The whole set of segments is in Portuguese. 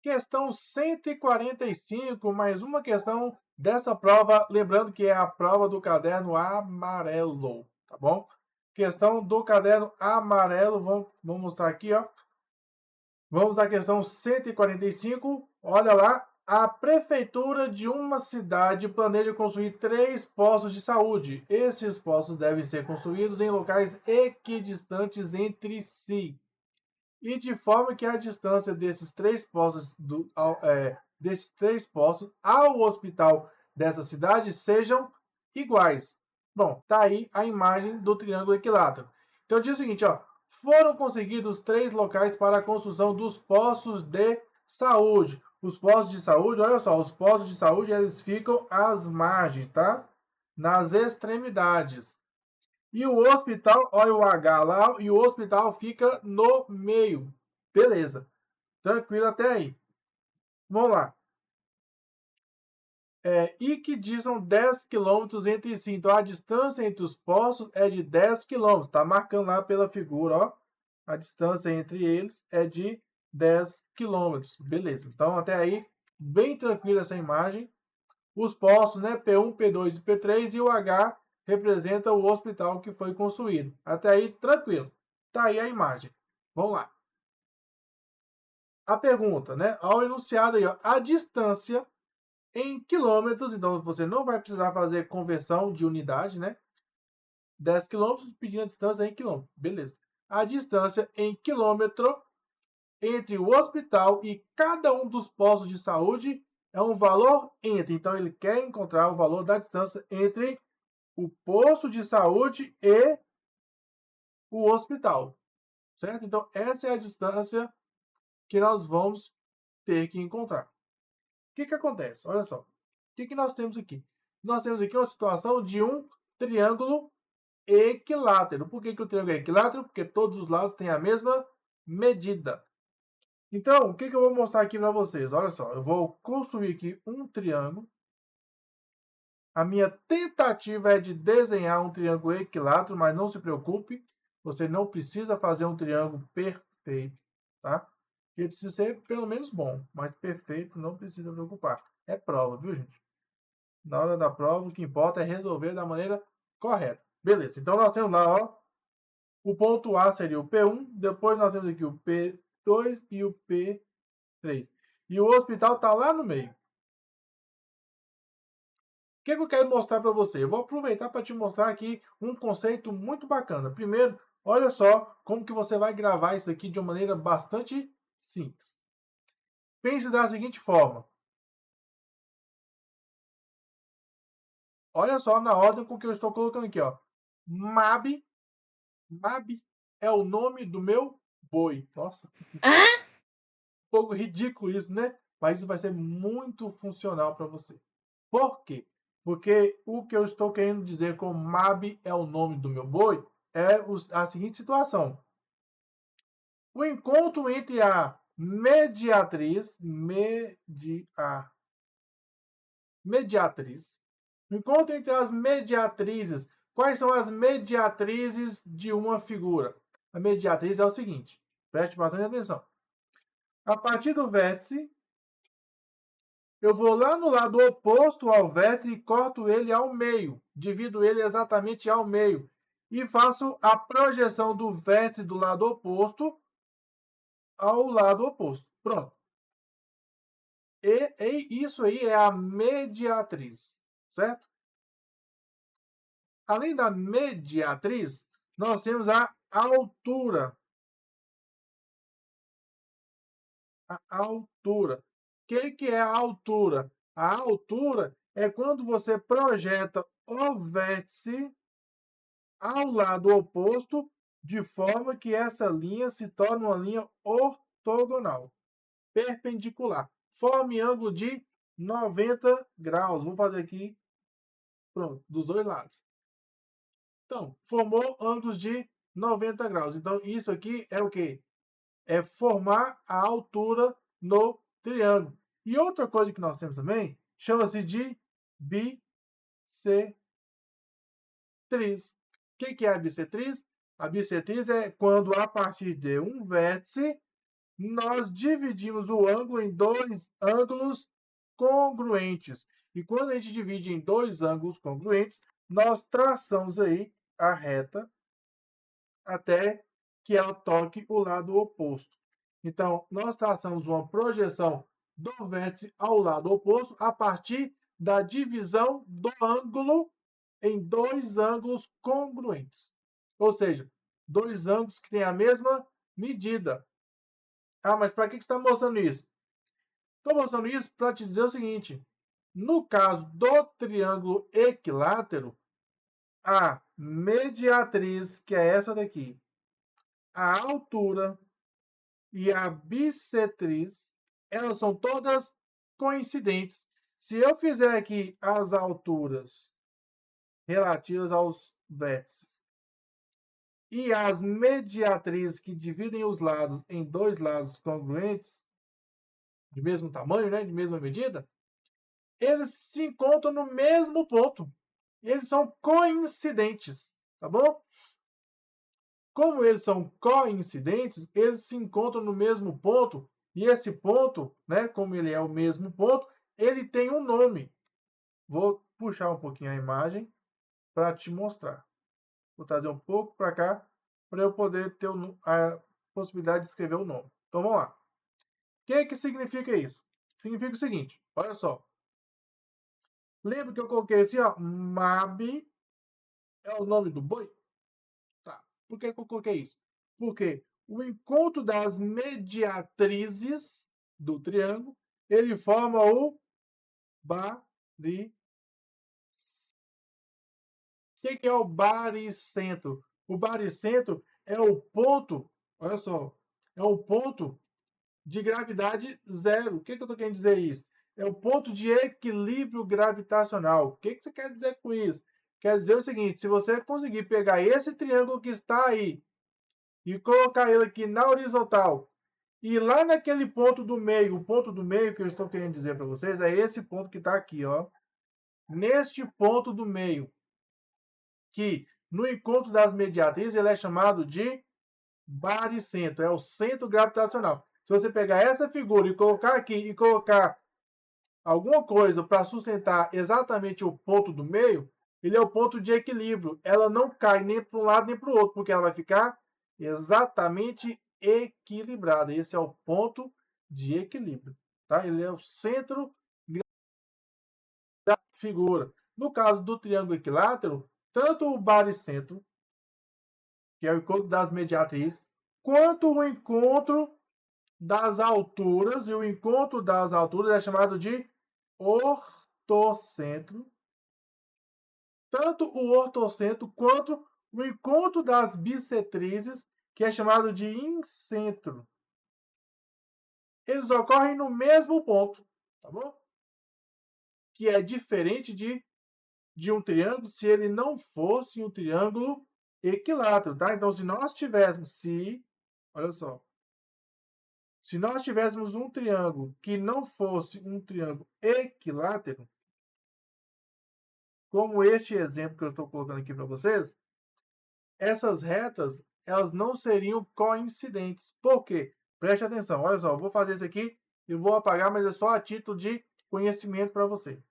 Questão 145, mais uma questão dessa prova, lembrando que é a prova do caderno amarelo, tá bom? Questão do caderno amarelo, vamos mostrar aqui, ó. Vamos à questão 145. Olha lá. A prefeitura de uma cidade planeja construir 3 postos de saúde. Esses postos devem ser construídos em locais equidistantes entre si e de forma que a distância desses três postos ao hospital dessa cidade sejam iguais. Bom, tá aí a imagem do triângulo equilátero. Então diz o seguinte, ó, foram conseguidos 3 locais para a construção dos postos de saúde. Os postos de saúde, olha só, os postos de saúde eles ficam às margens, tá? Nas extremidades. E o hospital, olha o H lá, e o hospital fica no meio. Beleza. Tranquilo até aí. Vamos lá. E que distam 10 quilômetros entre si. Então, a distância entre os postos é de 10 quilômetros. Está marcando lá pela figura, ó. A distância entre eles é de 10 quilômetros. Beleza. Então, até aí, bem tranquila essa imagem. Os postos, né? P1, P2 e P3 e o H representa o hospital que foi construído. Até aí, tranquilo. Tá aí a imagem. Vamos lá. A pergunta, né? Ao enunciado aí, ó, a distância em quilômetros, então você não vai precisar fazer conversão de unidade, né? 10 quilômetros, pedindo a distância em quilômetros. Beleza. A distância em quilômetro entre o hospital e cada um dos postos de saúde é um valor entre. Então, ele quer encontrar o valor da distância entre o posto de saúde e o hospital, certo? Então, essa é a distância que nós vamos ter que encontrar. O que acontece? Olha só. O que nós temos aqui? Nós temos aqui uma situação de um triângulo equilátero. Por que o triângulo é equilátero? Porque todos os lados têm a mesma medida. Então, o que eu vou mostrar aqui para vocês? Olha só, eu vou construir aqui um triângulo. A minha tentativa é de desenhar um triângulo equilátero, mas não se preocupe, você não precisa fazer um triângulo perfeito, tá? Ele precisa ser pelo menos bom, mas perfeito não precisa preocupar. É prova, viu, gente? Na hora da prova, o que importa é resolver da maneira correta. Beleza, então nós temos lá, ó, o ponto A seria o P1, depois nós temos aqui o P2 e o P3. E o hospital está lá no meio. O que eu quero mostrar para você? Eu vou aproveitar para te mostrar aqui um conceito muito bacana. Primeiro, olha só como que você vai gravar isso aqui de uma maneira bastante simples. Pense da seguinte forma. Olha só na ordem com que eu estou colocando aqui, ó. MAB. MAB é o nome do meu boi. Nossa, Hã? um pouco ridículo isso, né? Mas isso vai ser muito funcional para você. Por quê? Porque o que eu estou querendo dizer com MAB é o nome do meu boi é a seguinte situação. O encontro entre a mediatriz. O encontro entre as mediatrizes. Quais são as mediatrizes de uma figura? A mediatriz é o seguinte, preste bastante atenção. A partir do vértice, eu vou lá no lado oposto ao vértice e corto ele ao meio. Divido ele exatamente ao meio. E faço a projeção do vértice do lado oposto ao lado oposto. Pronto. E isso aí é a mediatriz, certo? Além da mediatriz, nós temos a altura. A altura. O que é a altura? A altura é quando você projeta o vértice ao lado oposto, de forma que essa linha se torne uma linha ortogonal, perpendicular. Forme ângulo de 90 graus. Vou fazer aqui, pronto, dos dois lados. Então, formou ângulos de 90 graus. Então, isso aqui é o quê? É formar a altura no triângulo. E outra coisa que nós temos também, chama-se de bissetriz. O que é a bissetriz? A bissetriz é quando, a partir de um vértice, nós dividimos o ângulo em dois ângulos congruentes. E quando a gente divide em dois ângulos congruentes, nós traçamos aí a reta até que ela toque o lado oposto. Então, nós traçamos uma projeção do vértice ao lado oposto a partir da divisão do ângulo em dois ângulos congruentes. Ou seja, dois ângulos que têm a mesma medida. Ah, mas para que você está mostrando isso? Estou mostrando isso para te dizer o seguinte. No caso do triângulo equilátero, a mediatriz, que é essa daqui, a altura e a bissetriz, elas são todas coincidentes. Se eu fizer aqui as alturas relativas aos vértices e as mediatrizes que dividem os lados em dois lados congruentes, de mesmo tamanho, né, de mesma medida, eles se encontram no mesmo ponto. Eles são coincidentes, tá bom? Como eles são coincidentes, eles se encontram no mesmo ponto, e esse ponto, né, como ele é o mesmo ponto, ele tem um nome. Vou puxar um pouquinho a imagem para te mostrar. Vou trazer um pouco para cá, para eu poder ter a possibilidade de escrever o nome. Então vamos lá. O que significa isso? Significa o seguinte, olha só. Lembra que eu coloquei assim, ó, MAB é o nome do boi? Tá. Por que eu coloquei isso? Porque o encontro das mediatrizes do triângulo, ele forma o baricentro. O que é o baricentro? O baricentro é o ponto, olha só, é o ponto de gravidade zero. O que eu estou querendo dizer isso? É o ponto de equilíbrio gravitacional. O que você quer dizer com isso? Quer dizer o seguinte, se você conseguir pegar esse triângulo que está aí e colocar ele aqui na horizontal, e lá naquele ponto do meio, o ponto do meio que eu estou querendo dizer para vocês é esse ponto que está aqui, ó. Neste ponto do meio, que no encontro das mediatrizes ele é chamado de baricentro, é o centro gravitacional. Se você pegar essa figura e colocar aqui e colocar alguma coisa para sustentar exatamente o ponto do meio, ele é o ponto de equilíbrio. Ela não cai nem para um lado nem para o outro, porque ela vai ficar exatamente equilibrada. Esse é o ponto de equilíbrio. Tá? Ele é o centro da figura. No caso do triângulo equilátero, tanto o baricentro, que é o encontro das mediatrizes, quanto o encontro das alturas, e o encontro das alturas é chamado de ortocentro. Tanto o ortocentro quanto o encontro das bissetrizes, que é chamado de incentro. Eles ocorrem no mesmo ponto, tá bom? Que é diferente de um triângulo se ele não fosse um triângulo equilátero, tá? Então, se nós tivéssemos, olha só, se nós tivéssemos um triângulo que não fosse um triângulo equilátero, como este exemplo que eu estou colocando aqui para vocês, essas retas elas não seriam coincidentes. Por quê? Preste atenção, olha só, eu vou fazer isso aqui e vou apagar, mas é só a título de conhecimento para você.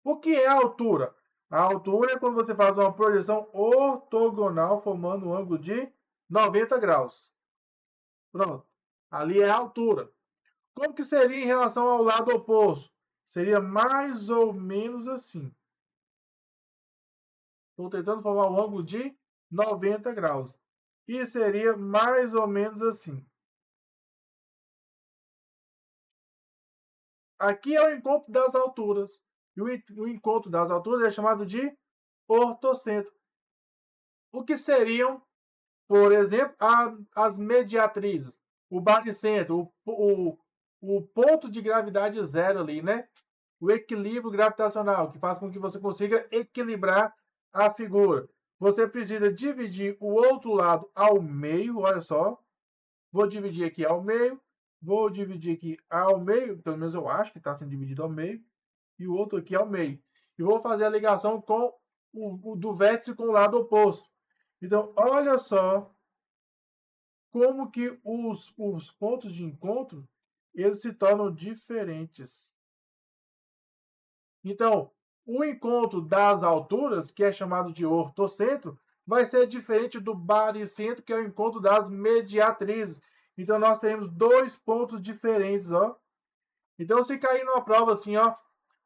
O que é a altura? A altura é quando você faz uma projeção ortogonal formando um ângulo de 90 graus. Pronto. Ali é a altura. Como que seria em relação ao lado oposto? Seria mais ou menos assim. Estou tentando formar um ângulo de 90 graus. E seria mais ou menos assim. Aqui é o encontro das alturas. E o encontro das alturas é chamado de ortocentro. O que seriam, por exemplo, as mediatrizes, o baricentro, o ponto de gravidade zero ali, né? O equilíbrio gravitacional, que faz com que você consiga equilibrar a figura. Você precisa dividir o outro lado ao meio, olha só. Vou dividir aqui ao meio, vou dividir aqui ao meio, pelo menos eu acho que está sendo dividido ao meio, e o outro aqui ao meio. E vou fazer a ligação com o do vértice com o lado oposto. Então, olha só como que os pontos de encontro eles se tornam diferentes. Então, o encontro das alturas, que é chamado de ortocentro, vai ser diferente do baricentro, que é o encontro das mediatrizes. Então, nós teremos dois pontos diferentes, ó. Então, se cair numa prova assim, ó,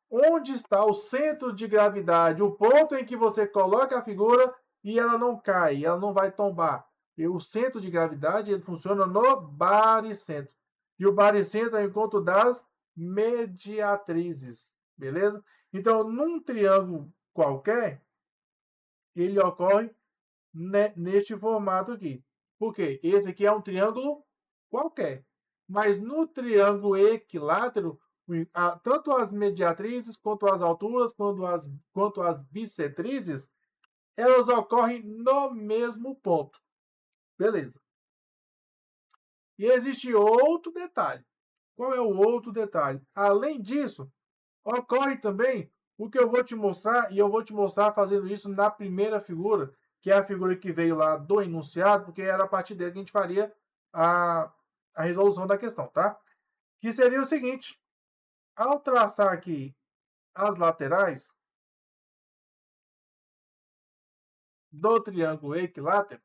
onde está o centro de gravidade, o ponto em que você coloca a figura e ela não cai, ela não vai tombar. E o centro de gravidade ele funciona no baricentro. E o baricentro é o encontro das mediatrizes, beleza? Então, num triângulo qualquer, ele ocorre neste formato aqui. Por quê? Esse aqui é um triângulo qualquer. Mas no triângulo equilátero, tanto as mediatrizes, quanto as alturas, quanto as bissetrizes, elas ocorrem no mesmo ponto. Beleza. E existe outro detalhe. Qual é o outro detalhe? Além disso, ocorre também o que eu vou te mostrar, e eu vou te mostrar fazendo isso na primeira figura, que é a figura que veio lá do enunciado, porque era a partir dele que a gente faria a resolução da questão, tá? Que seria o seguinte, ao traçar aqui as laterais do triângulo equilátero,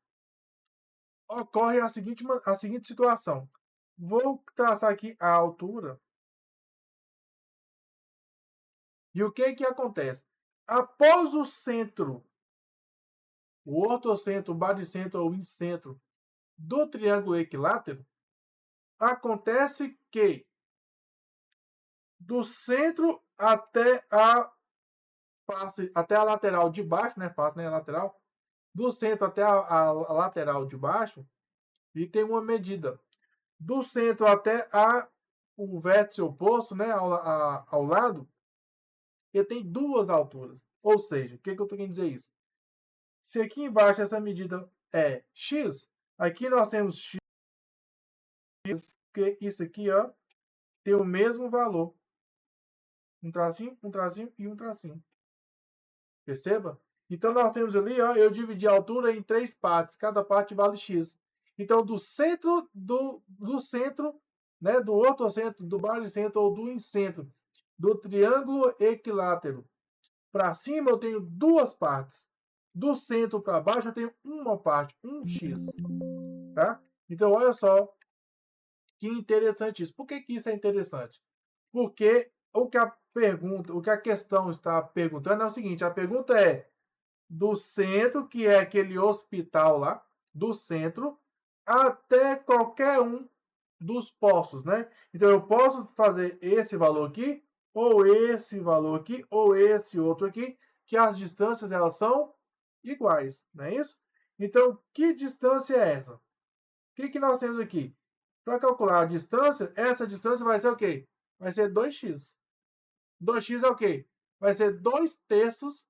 ocorre a seguinte situação. Vou traçar aqui a altura. E o que acontece? Após o centro, o ortocentro, o baricentro ou o incentro do triângulo equilátero, acontece que do centro até a lateral de baixo, né? Face, né? Lateral. Do centro até a lateral de baixo, e tem uma medida. Do centro até o vértice oposto, né? Ao lado, ele tem duas alturas. Ou seja, o que eu estou querendo dizer isso? Se aqui embaixo essa medida é x, aqui nós temos x, porque isso aqui, ó, tem o mesmo valor. Um tracinho e um tracinho. Perceba? Então, nós temos ali, ó, eu dividi a altura em três partes. Cada parte vale x. Então, do centro, né, do ortocentro, do baricentro ou do incentro, do triângulo equilátero, para cima eu tenho duas partes. Do centro para baixo eu tenho uma parte, um x. Tá? Então, olha só que interessante isso. Por que isso é interessante? Porque o que a questão está perguntando é o seguinte: a pergunta é do centro, que é aquele hospital lá, do centro, até qualquer um dos postos, né? Então eu posso fazer esse valor aqui, ou esse valor aqui, ou esse outro aqui, que as distâncias elas são iguais, não é isso? Então, que distância é essa? O que nós temos aqui? Para calcular a distância, essa distância vai ser o quê? Vai ser 2x. 2x é o quê? Vai ser 2/3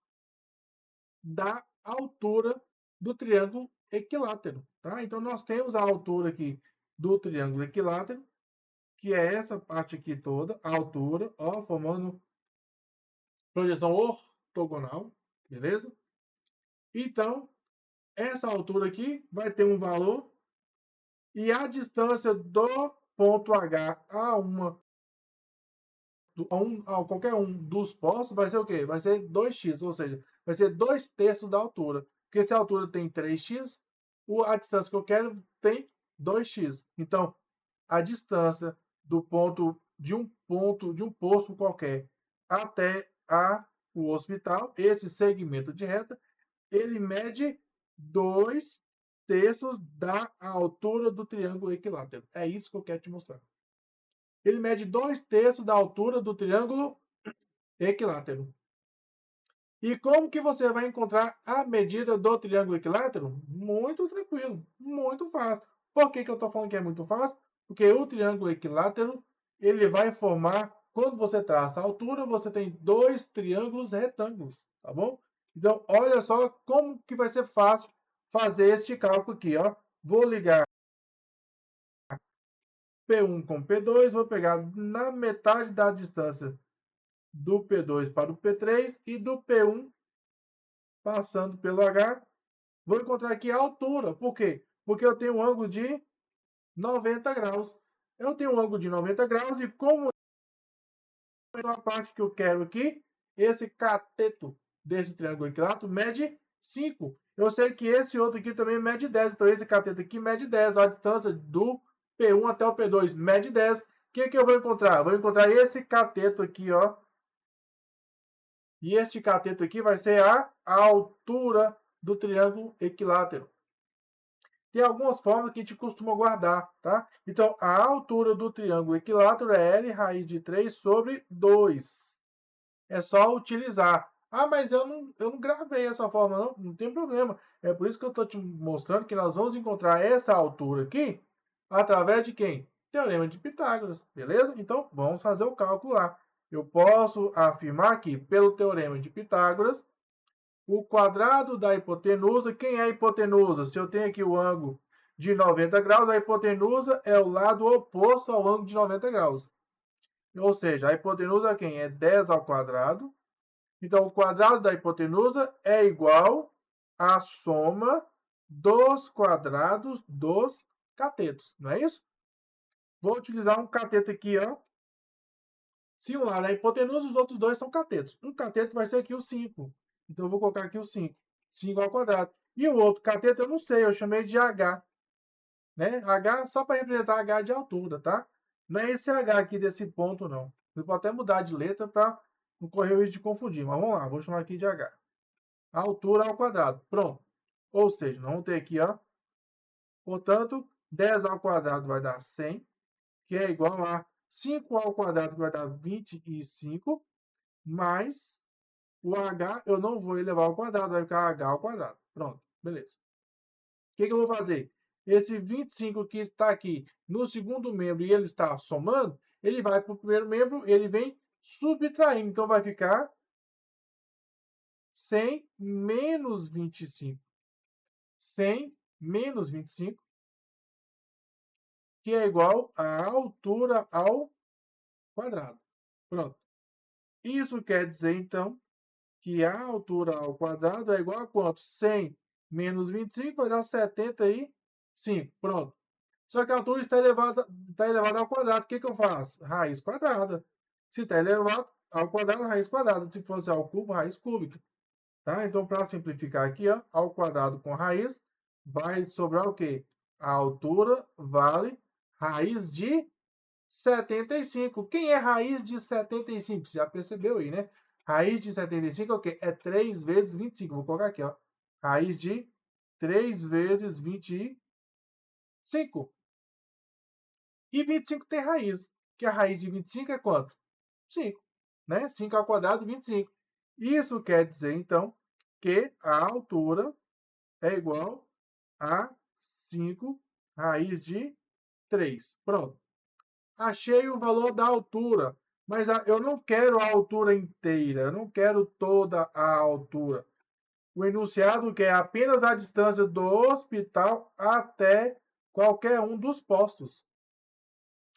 da altura do triângulo equilátero. Tá? Então, nós temos a altura aqui do triângulo equilátero, que é essa parte aqui toda, a altura, ó, formando projeção ortogonal, beleza? Então, essa altura aqui vai ter um valor e a distância do ponto H a qualquer um dos postos vai ser o quê? Vai ser 2x, ou seja, vai ser 2/3 da altura. Porque se a altura tem 3x, a distância que eu quero tem 2x. Então, a distância do ponto de um posto qualquer até o hospital, esse segmento de reta, ele mede 2/3 da altura do triângulo equilátero. É isso que eu quero te mostrar. Ele mede 2/3 da altura do triângulo equilátero. E como que você vai encontrar a medida do triângulo equilátero? Muito tranquilo, muito fácil. Por que eu estou falando que é muito fácil? Porque o triângulo equilátero, ele vai formar, quando você traça a altura, você tem dois triângulos retângulos, tá bom? Então, olha só como que vai ser fácil fazer este cálculo aqui, ó. Vou ligar P1 com P2, vou pegar na metade da distância do P2 para o P3 e do P1 passando pelo H. Vou encontrar aqui a altura. Por quê? Porque eu tenho um ângulo de 90 graus. Eu tenho um ângulo de 90 graus e como a parte que eu quero aqui, esse cateto desse triângulo equilátero mede 5. Eu sei que esse outro aqui também mede 10. Então, esse cateto aqui mede 10. A distância do P1 até o P2 mede 10. O que eu vou encontrar? Vou encontrar esse cateto aqui, ó. E este cateto aqui vai ser a altura do triângulo equilátero. Tem algumas formas que a gente costuma guardar, tá? Então, a altura do triângulo equilátero é L raiz de 3 sobre 2. É só utilizar. Ah, mas eu não gravei essa forma, não. Não tem problema. É por isso que eu estou te mostrando que nós vamos encontrar essa altura aqui através de quem? Teorema de Pitágoras, beleza? Então, vamos fazer o cálculo lá. Eu posso afirmar que, pelo Teorema de Pitágoras, o quadrado da hipotenusa, quem é a hipotenusa? Se eu tenho aqui o ângulo de 90 graus, a hipotenusa é o lado oposto ao ângulo de 90 graus. Ou seja, a hipotenusa é quem? É 10 ao quadrado. Então, o quadrado da hipotenusa é igual à soma dos quadrados dos catetos, não é isso? Vou utilizar um cateto aqui, ó. Se um lado é a hipotenusa, os outros dois são catetos. Um cateto vai ser aqui o 5. Então, eu vou colocar aqui o 5. 5 ao quadrado. E o outro cateto eu não sei, eu chamei de H. Né? H só para representar H de altura, tá? Não é esse H aqui desse ponto, não. Você pode até mudar de letra para não correr o risco de confundir. Mas vamos lá, vou chamar aqui de H. A altura ao quadrado. Pronto. Ou seja, nós vamos ter aqui, ó. Portanto, 10 ao quadrado vai dar 100, que é igual a 5 ao quadrado, que vai dar 25, mais o H eu não vou elevar ao quadrado, vai ficar H ao quadrado. Pronto, beleza. O que eu vou fazer? Esse 25 que está aqui no segundo membro e ele está somando, ele vai para o primeiro membro, ele vem subtraindo. Então, vai ficar 100 menos 25. 100 menos 25, que é igual à altura ao quadrado. Pronto. Isso quer dizer, então, que a altura ao quadrado é igual a quanto? 100 menos 25 vai dar 75. Pronto. Só que a altura está elevada ao quadrado. O que eu faço? Raiz quadrada. Se está elevado ao quadrado, raiz quadrada. Se fosse ao cubo, raiz cúbica. Tá? Então, para simplificar aqui, ó, ao quadrado com raiz, vai sobrar o quê? A altura vale raiz de 75. Quem é raiz de 75? Você já percebeu aí, né? Raiz de 75 é o quê? É 3 vezes 25. Vou colocar aqui, ó. Raiz de 3 vezes 25. E 25 tem raiz. Que a raiz de 25 é quanto? 5. Né? 5 ao quadrado, 25. Isso quer dizer, então, que a altura é igual a 5 raiz de 3. Pronto. Achei o valor da altura, mas eu não quero a altura inteira, eu não quero toda a altura. O enunciado quer apenas a distância do hospital até qualquer um dos postos.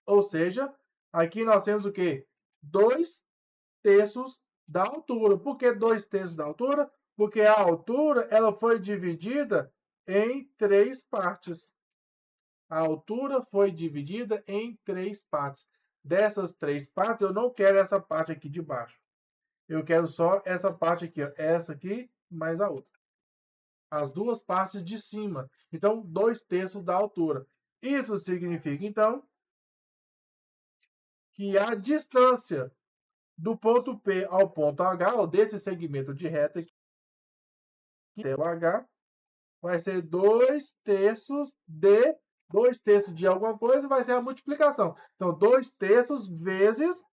Ou seja, aqui nós temos o quê? 2/3 da altura. Por que 2/3 da altura? Porque a altura ela foi dividida em 3 partes. A altura foi dividida em 3 partes. Dessas 3 partes, eu não quero essa parte aqui de baixo. Eu quero só essa parte aqui, ó. Essa aqui mais a outra. As duas partes de cima. Então, 2/3 da altura. Isso significa, então, que a distância do ponto P ao ponto H, ou desse segmento de reta aqui, até o H, vai ser 2/3 de 2/3 de alguma coisa, vai ser a multiplicação. Então, 2/3 vezes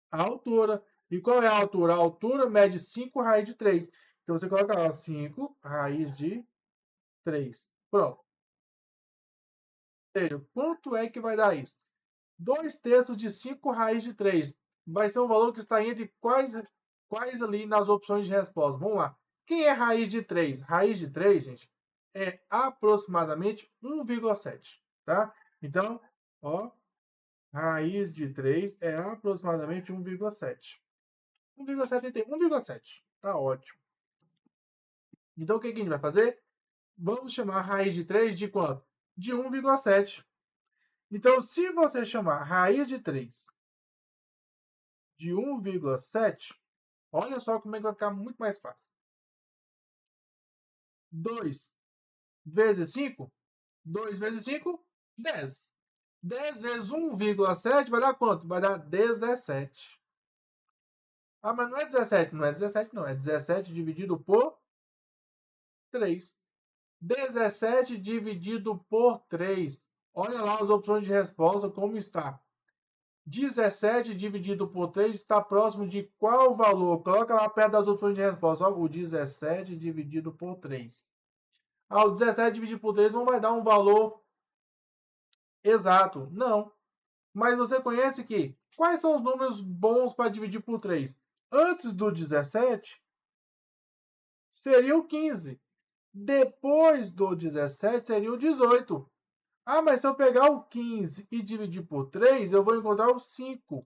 a altura. E qual é a altura? A altura mede 5 raiz de 3. Então, você coloca lá 5 raiz de 3. Pronto. Ou seja, quanto é que vai dar isso? 2/3 de 5 raiz de 3. Vai ser um valor que está entre quais ali nas opções de resposta. Vamos lá. Quem é raiz de 3? Raiz de 3, gente, é aproximadamente 1,7. Tá? Então, ó, raiz de 3 é aproximadamente 1,7. 1,71. 1,7. Tá ótimo. Então, o que a gente vai fazer? Vamos chamar a raiz de 3 de quanto? De 1,7. Então, se você chamar raiz de 3 de 1,7, olha só como é que vai ficar muito mais fácil. 2 vezes 5, 2 vezes 5, 10. 10 vezes 1,7 vai dar quanto? Vai dar 17. Ah, mas não é 17, não é 17 não, é 17 dividido por 3. 17 dividido por 3. Olha lá as opções de resposta como está. 17 dividido por 3 está próximo de qual valor? Coloca lá perto das opções de resposta. Ó, o 17 dividido por 3. Ah, o 17 dividido por 3 não vai dar um valor exato. Não. Mas você conhece que quais são os números bons para dividir por 3? Antes do 17 seria o 15. Depois do 17 seria o 18. Ah, mas se eu pegar o 15 e dividir por 3, eu vou encontrar o 5.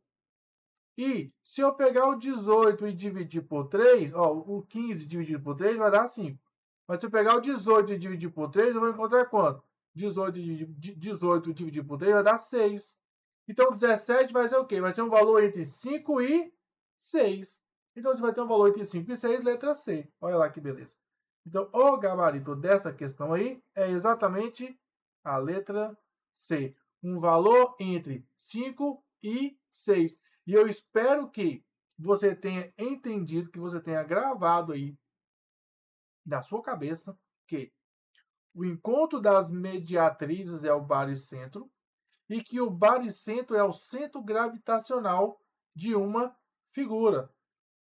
E se eu pegar o 18 e dividir por 3, ó, o 15 dividido por 3 vai dar 5. Mas se eu pegar o 18 e dividir por 3, eu vou encontrar quanto? 18 dividido por 3 vai dar 6. Então, 17 vai ser o quê? Vai ser um valor entre 5 e 6. Então, você vai ter um valor entre 5 e 6, letra C. Olha lá que beleza. Então, o gabarito dessa questão aí é exatamente a letra C. Um valor entre 5 e 6. E eu espero que você tenha entendido, que você tenha gravado aí na sua cabeça que o encontro das mediatrizes é o baricentro e que o baricentro é o centro gravitacional de uma figura.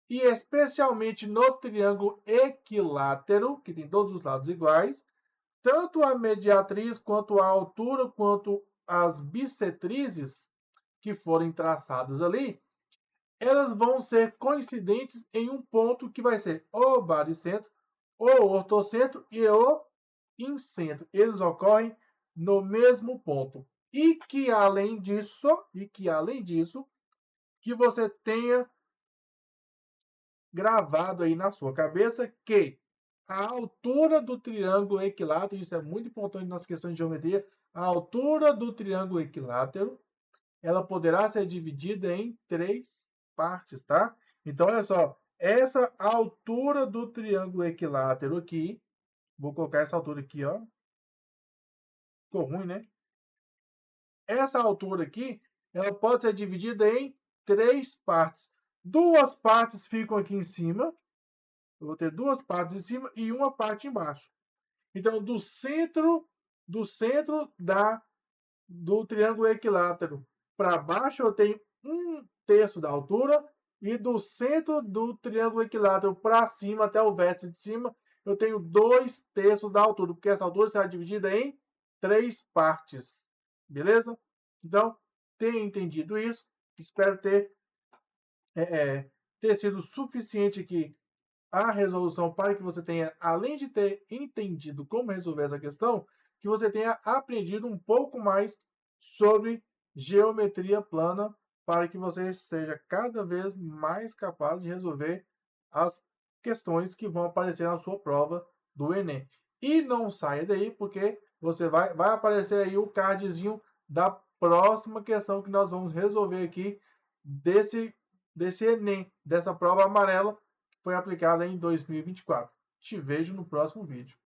E especialmente no triângulo equilátero, que tem todos os lados iguais, tanto a mediatriz quanto a altura, quanto as bissetrizes que forem traçadas ali, elas vão ser coincidentes em um ponto que vai ser o baricentro, o ortocentro e o incentro. Eles ocorrem no mesmo ponto. E que além disso, que você tenha gravado aí na sua cabeça que a altura do triângulo equilátero, isso é muito importante nas questões de geometria, a altura do triângulo equilátero, ela poderá ser dividida em 3 partes, tá? Então, olha só, essa altura do triângulo equilátero aqui, vou colocar essa altura aqui, ó. Ficou ruim, né? Essa altura aqui, ela pode ser dividida em 3 partes. 2 partes ficam aqui em cima. Eu vou ter 2 partes em cima e uma parte embaixo. Então, do centro do triângulo equilátero para baixo, eu tenho 1/3 da altura. E do centro do triângulo equilátero para cima, até o vértice de cima, eu tenho 2/3 da altura, porque essa altura será dividida em 3 partes. Beleza? Então, tenha entendido isso. Espero ter sido suficiente aqui a resolução para que você tenha, além de ter entendido como resolver essa questão, que você tenha aprendido um pouco mais sobre geometria plana para que você seja cada vez mais capaz de resolver as questões que vão aparecer na sua prova do Enem. E não saia daí, porque você vai aparecer aí o cardzinho da próxima questão que nós vamos resolver aqui desse Enem, dessa prova amarela que foi aplicada em 2024. Te vejo no próximo vídeo.